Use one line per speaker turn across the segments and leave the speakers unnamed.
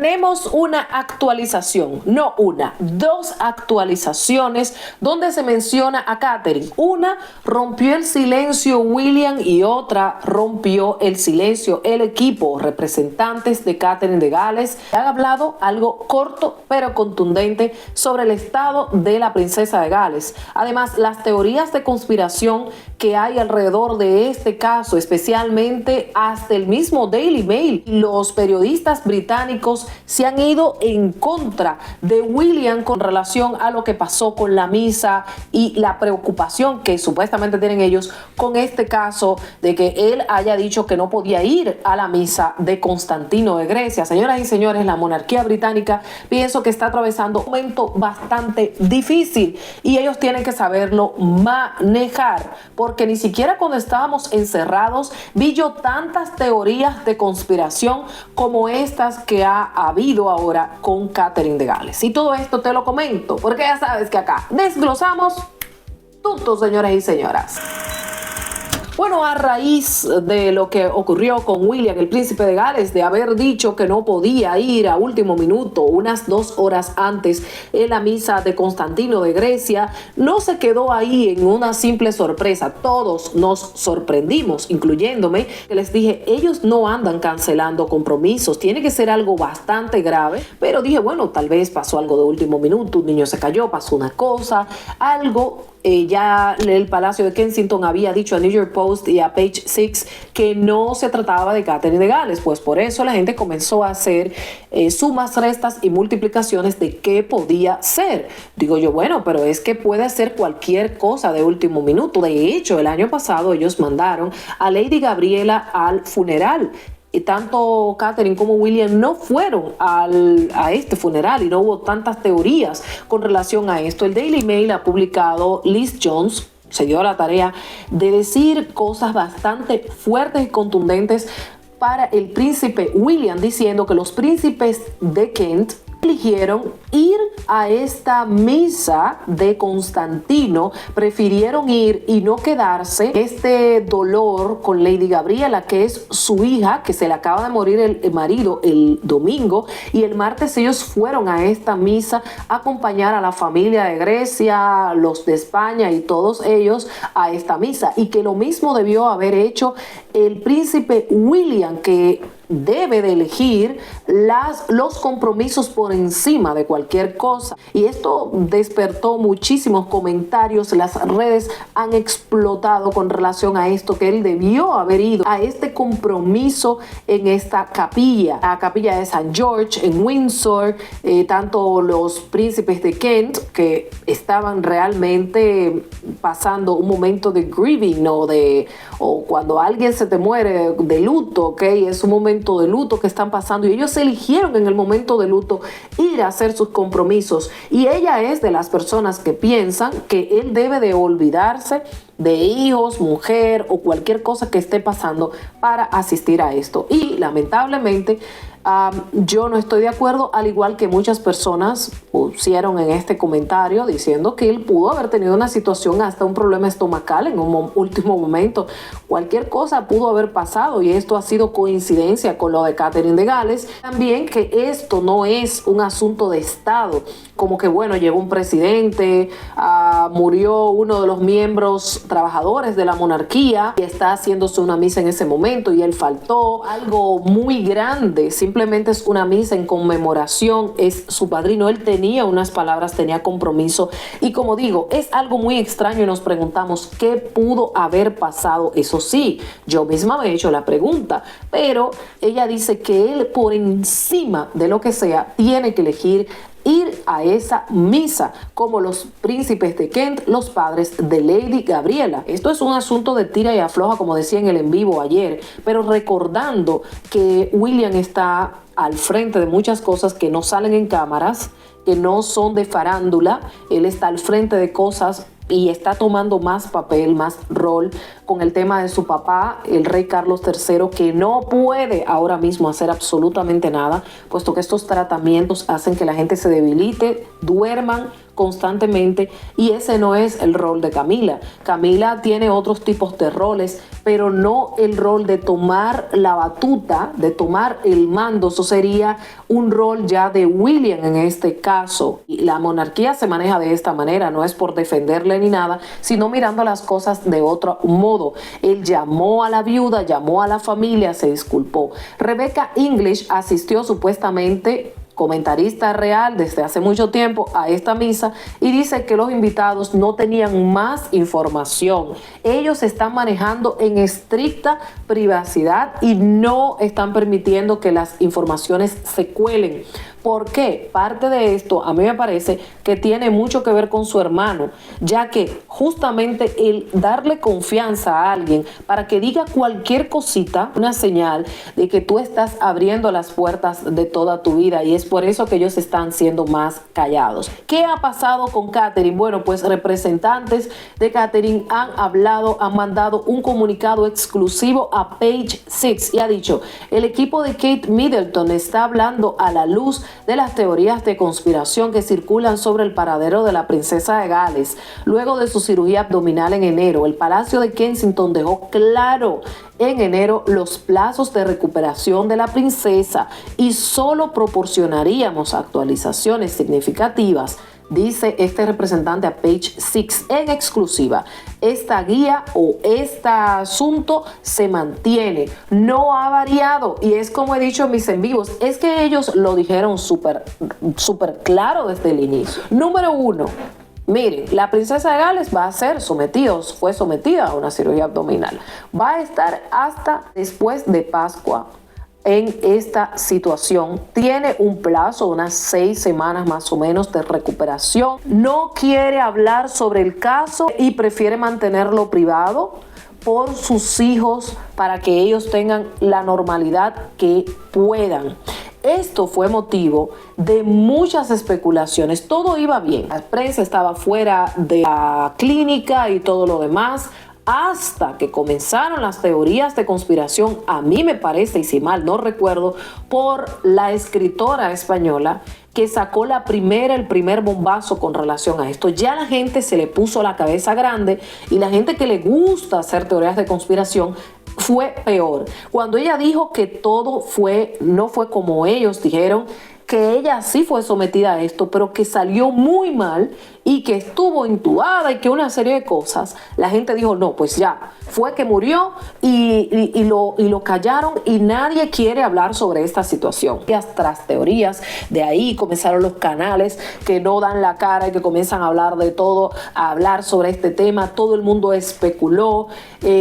tenemos una actualización, no una, dos actualizaciones donde se menciona a Catherine. Una, rompió el silencio William, y otra, rompió el silencio el equipo, representantes de Catherine de Gales. Han hablado algo corto pero contundente sobre el estado de la princesa de Gales. Además, las teorías de conspiración que hay alrededor de este caso, especialmente hasta el mismo Daily Mail, los periodistas británicos se han ido en contra de William con relación a lo que pasó con la misa y la preocupación que supuestamente tienen ellos con este caso de que él haya dicho que no podía ir a la misa de Constantino de Grecia. Señoras y señores, la monarquía británica pienso que está atravesando un momento bastante difícil y ellos tienen que saberlo manejar, porque ni siquiera cuando estábamos encerrados vi yo tantas teorías de conspiración como estas que ha habido ahora con Catherine de Gales. Y todo esto te lo comento porque ya sabes que acá desglosamos todo, señores y señoras. Bueno, a raíz de lo que ocurrió con William, el príncipe de Gales, de haber dicho que no podía ir a último minuto, unas 2 horas antes, en la misa de Constantino de Grecia, no se quedó ahí en una simple sorpresa. Todos nos sorprendimos, incluyéndome, que les dije, ellos no andan cancelando compromisos, tiene que ser algo bastante grave, pero dije, bueno, tal vez pasó algo de último minuto, un niño se cayó, pasó una cosa, algo. Ya el Palacio de Kensington había dicho a New York Post y a Page 6 que no se trataba de Catherine de Gales, pues por eso la gente comenzó a hacer sumas, restas y multiplicaciones de qué podía ser. Digo yo, bueno, pero es que puede ser cualquier cosa de último minuto. De hecho, el año pasado ellos mandaron a Lady Gabriela al funeral. Y tanto Catherine como William no fueron a este funeral y no hubo tantas teorías con relación a esto. El Daily Mail ha publicado, Liz Jones se dio a la tarea de decir cosas bastante fuertes y contundentes para el príncipe William, diciendo que los príncipes de Kent eligieron ir a esta misa de Constantino, prefirieron ir y no quedarse este dolor con Lady Gabriela, que es su hija, que se le acaba de morir el marido el domingo, y el martes ellos fueron a esta misa a acompañar a la familia de Grecia, los de España y todos ellos a esta misa, y que lo mismo debió haber hecho el príncipe William, que debe de elegir los compromisos por encima de cualquier cosa. Y esto despertó muchísimos comentarios. Las redes han explotado con relación a esto, que él debió haber ido a este compromiso en esta capilla, la capilla de San George en Windsor. Tanto los príncipes de Kent, que estaban realmente pasando un momento de grieving, o cuando alguien se te muere de luto, ¿ok? Es un momento de luto que están pasando y ellos eligieron en el momento de luto ir a hacer sus compromisos, y ella es de las personas que piensan que él debe de olvidarse de hijos, mujer o cualquier cosa que esté pasando para asistir a esto. Y lamentablemente yo no estoy de acuerdo, al igual que muchas personas pusieron en este comentario diciendo que él pudo haber tenido una situación, hasta un problema estomacal en un último momento. Cualquier cosa pudo haber pasado, y esto ha sido coincidencia con lo de Catherine de Gales. También que esto no es un asunto de Estado, como que bueno, llegó un presidente, murió uno de los miembros trabajadores de la monarquía y está haciéndose una misa en ese momento y él faltó. Algo muy grande, simplemente es una misa en conmemoración, es su padrino, él tenía unas palabras, tenía compromiso, y como digo, es algo muy extraño y nos preguntamos qué pudo haber pasado. Eso sí, yo misma me he hecho la pregunta, pero ella dice que él, por encima de lo que sea, tiene que elegir ir a esa misa, como los príncipes de Kent, los padres de Lady Gabriela. Esto es un asunto de tira y afloja, como decía en el en vivo ayer, pero recordando que William está al frente de muchas cosas que no salen en cámaras, que no son de farándula. Él está al frente de cosas y está tomando más papel, más rol con el tema de su papá, el rey Carlos III, que no puede ahora mismo hacer absolutamente nada, puesto que estos tratamientos hacen que la gente se debilite, duerman constantemente, y ese no es el rol de Camila. Camila tiene otros tipos de roles, pero no el rol de tomar la batuta, de tomar el mando. Eso sería un rol ya de William en este caso. Y la monarquía se maneja de esta manera, no es por defenderle ni nada, sino mirando las cosas de otro modo. Él llamó a la viuda, llamó a la familia, se disculpó. Rebecca English asistió supuestamente, comentarista real desde hace mucho tiempo, a esta misa, y dice que los invitados no tenían más información. Ellos están manejando en estricta privacidad y no están permitiendo que las informaciones se cuelen. ¿Por qué? Parte de esto a mí me parece que tiene mucho que ver con su hermano, ya que justamente el darle confianza a alguien para que diga cualquier cosita, una señal de que tú estás abriendo las puertas de toda tu vida, y es por eso que ellos están siendo más callados. ¿Qué ha pasado con Catherine? Bueno, pues representantes de Catherine han hablado, han mandado un comunicado exclusivo a Page Six y ha dicho: el equipo de Kate Middleton está hablando a la luz de las teorías de conspiración que circulan sobre el paradero de la princesa de Gales. Luego de su cirugía abdominal en enero, el Palacio de Kensington dejó claro en enero los plazos de recuperación de la princesa y solo proporcionaríamos actualizaciones significativas, dice este representante a Page Six en exclusiva. Esta guía o este asunto se mantiene, no ha variado, y es como he dicho en mis en vivos, es que ellos lo dijeron súper claro desde el inicio. Número uno, miren, la princesa de Gales fue sometida a una cirugía abdominal. Va a estar hasta después de Pascua en esta situación. Tiene un plazo, unas 6 semanas más o menos de recuperación. No quiere hablar sobre el caso y prefiere mantenerlo privado por sus hijos para que ellos tengan la normalidad que puedan. Esto fue motivo de muchas especulaciones. Todo iba bien. La prensa estaba fuera de la clínica y todo lo demás, hasta que comenzaron las teorías de conspiración, a mí me parece, y si mal no recuerdo, por la escritora española que sacó el primer bombazo con relación a esto. Ya la gente se le puso la cabeza grande, y la gente que le gusta hacer teorías de conspiración fue peor. Cuando ella dijo que todo no fue como ellos dijeron, que ella sí fue sometida a esto, pero que salió muy mal y que estuvo intubada y que una serie de cosas, la gente dijo, no, pues ya, fue que murió y lo callaron, y nadie quiere hablar sobre esta situación. Tras teorías, de ahí comenzaron los canales que no dan la cara y que comienzan a hablar de todo, a hablar sobre este tema. Todo el mundo especuló,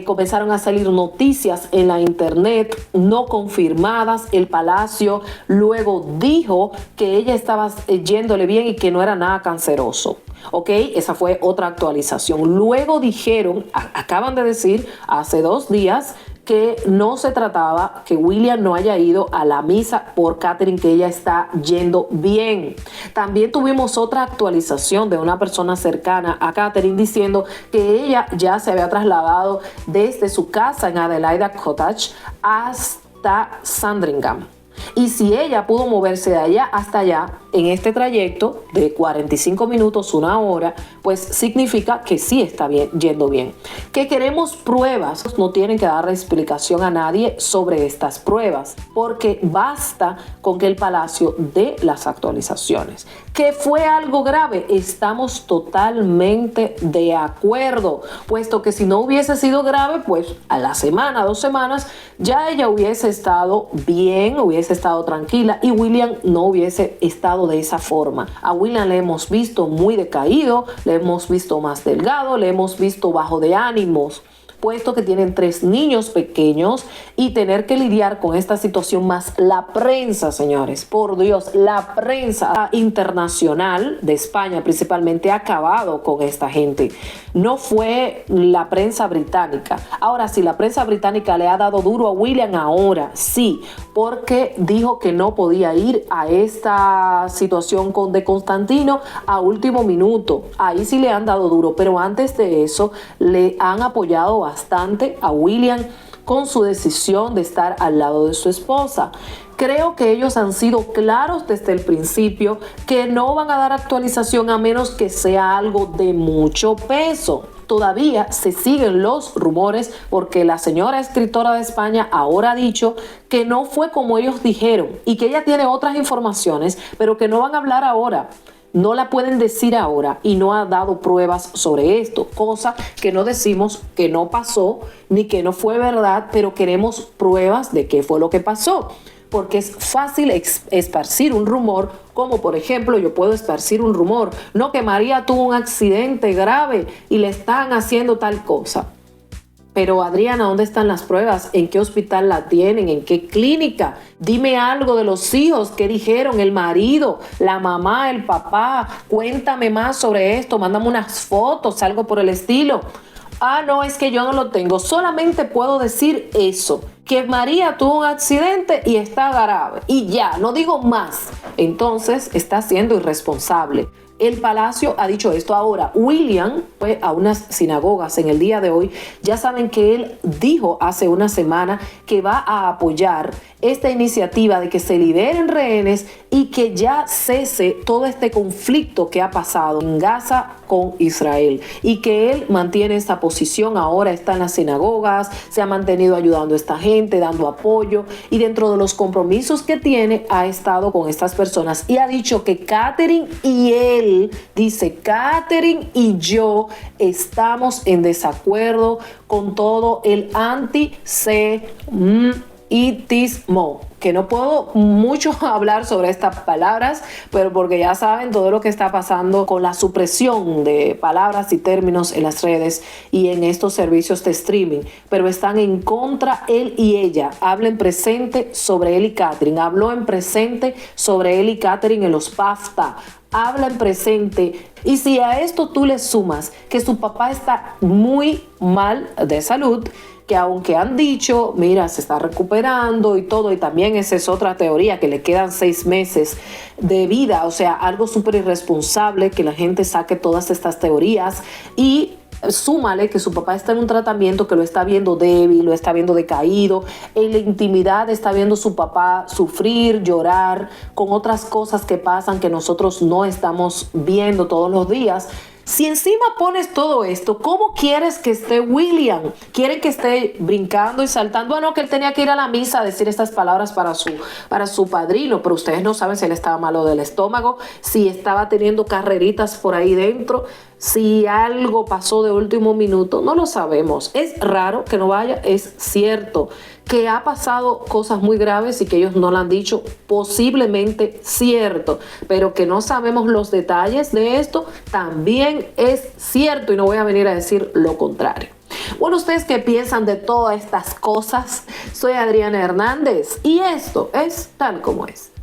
comenzaron a salir noticias en la internet no confirmadas. El Palacio luego dijo que ella estaba yéndole bien y que no era nada canceroso. Ok, esa fue otra actualización. Luego dijeron, acaban de decir hace 2 días, que no se trataba, que William no haya ido a la misa por Catherine, que ella está yendo bien. También tuvimos otra actualización de una persona cercana a Catherine diciendo que ella ya se había trasladado desde su casa en Adelaide Cottage hasta Sandringham. Y si ella pudo moverse de allá hasta allá en este trayecto de 45 minutos, 1 hora, pues significa que sí está yendo bien. Que queremos pruebas, no tienen que dar explicación a nadie sobre estas pruebas, porque basta con que el Palacio dé las actualizaciones. ¿Que fue algo grave? Estamos totalmente de acuerdo, puesto que si no hubiese sido grave, pues a la semana, 2 semanas, ya ella hubiese estado bien, hubiese estado tranquila, y William no hubiese estado de esa forma. A William le hemos visto muy decaído, le hemos visto más delgado, le hemos visto bajo de ánimos, puesto que tienen 3 niños pequeños, y tener que lidiar con esta situación, más la prensa, señores, por Dios, la prensa internacional de España principalmente ha acabado con esta gente. No fue la prensa británica. Ahora sí, la prensa británica le ha dado duro a William ahora, sí, porque dijo que no podía ir a esta situación de Constantino a último minuto. Ahí sí le han dado duro, pero antes de eso le han apoyado bastante a William con su decisión de estar al lado de su esposa. Creo que ellos han sido claros desde el principio que no van a dar actualización a menos que sea algo de mucho peso. todavía se siguen los rumores porque la señora escritora de España ahora ha dicho que no fue como ellos dijeron y que ella tiene otras informaciones, pero que no van a hablar ahora. No la pueden decir ahora y no ha dado pruebas sobre esto, cosa que no decimos que no pasó ni que no fue verdad, pero queremos pruebas de qué fue lo que pasó. Porque es fácil esparcir un rumor, como por ejemplo yo puedo esparcir un rumor, no, que María tuvo un accidente grave y le están haciendo tal cosa. Pero Adriana, ¿dónde están las pruebas? ¿En qué hospital la tienen? ¿En qué clínica? Dime algo de los hijos, ¿qué dijeron? El marido, la mamá, el papá. Cuéntame más sobre esto, mándame unas fotos, algo por el estilo. Ah, no, es que yo no lo tengo. Solamente puedo decir eso, que María tuvo un accidente y está grave. Y ya, no digo más. Entonces está siendo irresponsable. El Palacio ha dicho esto. Ahora, William fue a unas sinagogas en el día de hoy. Ya saben que él dijo hace una semana que va a apoyar esta iniciativa de que se liberen rehenes y que ya cese todo este conflicto que ha pasado en Gaza con Israel, y que él mantiene esta posición. Ahora está en las sinagogas, se ha mantenido ayudando a esta gente, dando apoyo, y dentro de los compromisos que tiene ha estado con estas personas y ha dicho que Catherine y él, dice, Catherine y yo estamos en desacuerdo con todo el antisemitismo, que no puedo mucho hablar sobre estas palabras, pero porque ya saben todo lo que está pasando con la supresión de palabras y términos en las redes y en estos servicios de streaming, pero están en contra él y ella. Habla en presente sobre él y Catherine, habló en presente sobre él y Catherine en los BAFTA, habla en presente. Y si a esto tú le sumas que su papá está muy mal de salud, que aunque han dicho, mira, se está recuperando y todo, y también esa es otra teoría, que le quedan 6 meses de vida, o sea, algo súper irresponsable que la gente saque todas estas teorías. Y súmale que su papá está en un tratamiento que lo está viendo débil, lo está viendo decaído, en la intimidad está viendo su papá sufrir, llorar, con otras cosas que pasan que nosotros no estamos viendo todos los días. Si encima pones todo esto, ¿cómo quieres que esté William? ¿Quieren que esté brincando y saltando? Bueno, que él tenía que ir a la misa a decir estas palabras para su padrino, pero ustedes no saben si él estaba malo del estómago, si estaba teniendo carreritas por ahí dentro, si algo pasó de último minuto, no lo sabemos. Es raro que no vaya, es cierto que ha pasado cosas muy graves y que ellos no lo han dicho, posiblemente cierto, pero que no sabemos los detalles de esto, también es cierto, y no voy a venir a decir lo contrario. Bueno, ¿ustedes qué piensan de todas estas cosas? Soy Adriana Hernández y esto es Tal Como Es.